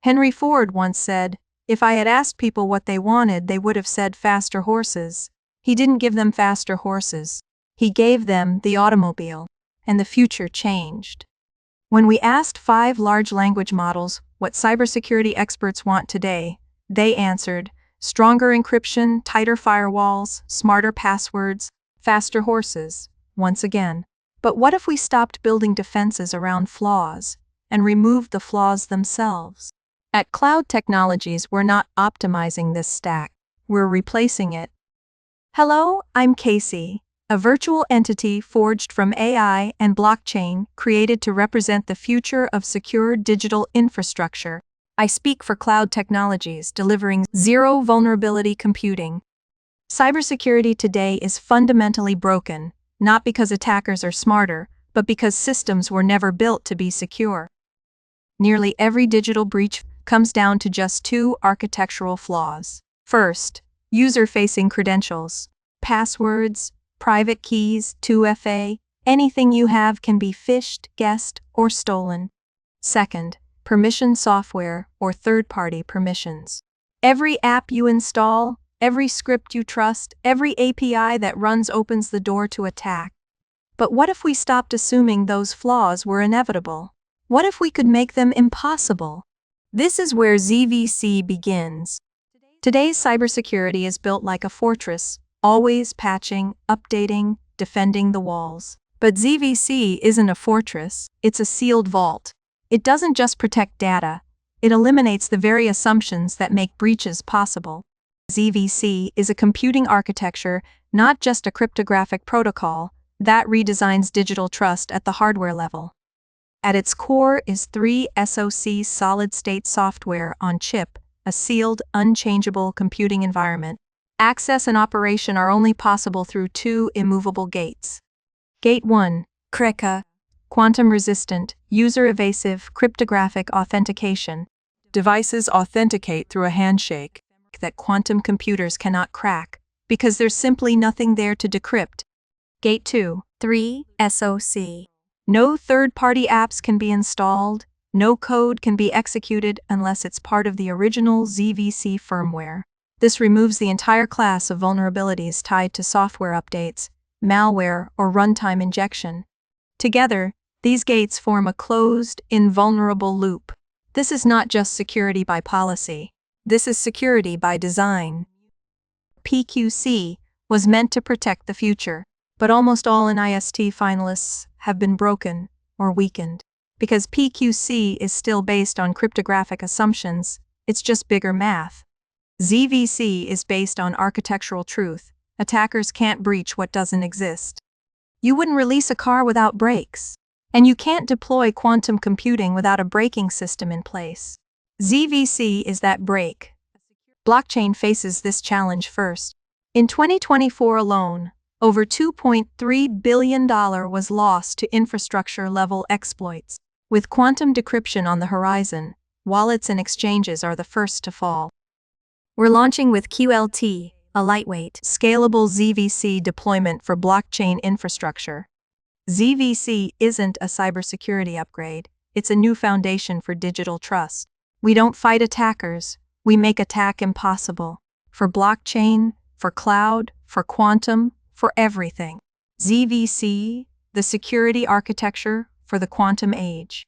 Henry Ford once said, "If I had asked people what they wanted, they would have said faster horses." He didn't give them faster horses. He gave them the automobile, and the future changed. When we asked 5 large language models what cybersecurity experts want today, they answered, stronger encryption, tighter firewalls, smarter passwords, faster horses, once again. But what if we stopped building defenses around flaws and removed the flaws themselves? At Cloud Technologies, we're not optimizing this stack, we're replacing it. Hello, I'm Casey, a virtual entity forged from AI and blockchain created to represent the future of secure digital infrastructure. I speak for Cloud Technologies, delivering zero vulnerability computing. Cybersecurity today is fundamentally broken, not because attackers are smarter, but because systems were never built to be secure. Nearly every digital breach comes down to just 2 architectural flaws. First, user-facing credentials. Passwords, private keys, 2FA, anything you have can be phished, guessed, or stolen. Second, permissioned software or third-party permissions. Every app you install, every script you trust, every API that runs opens the door to attack. But what if we stopped assuming those flaws were inevitable? What if we could make them impossible? This is where ZVC begins. Today's cybersecurity is built like a fortress, always patching, updating, defending the walls. But ZVC isn't a fortress, it's a sealed vault. It doesn't just protect data, it eliminates the very assumptions that make breaches possible. ZVC is a computing architecture, not just a cryptographic protocol, that redesigns digital trust at the hardware level. At its core is 3 SoC solid-state software on chip, a sealed, unchangeable computing environment. Access and operation are only possible through 2 immovable gates. Gate 1, CRECA, quantum-resistant, user-evasive, cryptographic authentication. Devices authenticate through a handshake that quantum computers cannot crack, because there's simply nothing there to decrypt. Gate 2, 3 SoC. No third-party apps can be installed, no code can be executed unless it's part of the original ZVC firmware. This removes the entire class of vulnerabilities tied to software updates, malware, or runtime injection. Together, these gates form a closed, invulnerable loop. This is not just security by policy. This is security by design. PQC was meant to protect the future, but almost all NIST finalists have been broken or weakened. Because PQC is still based on cryptographic assumptions, it's just bigger math. ZVC is based on architectural truth. Attackers can't breach what doesn't exist. You wouldn't release a car without brakes. And you can't deploy quantum computing without a braking system in place. ZVC is that brake. Blockchain faces this challenge first. In 2024 alone, over $2.3 billion was lost to infrastructure-level exploits. With quantum decryption on the horizon, wallets and exchanges are the first to fall. We're launching with QLT, a lightweight, scalable ZVC deployment for blockchain infrastructure. ZVC isn't a cybersecurity upgrade, it's a new foundation for digital trust. We don't fight attackers, we make attack impossible. For blockchain, for cloud, for quantum, for everything. ZVC, the security architecture for the quantum age.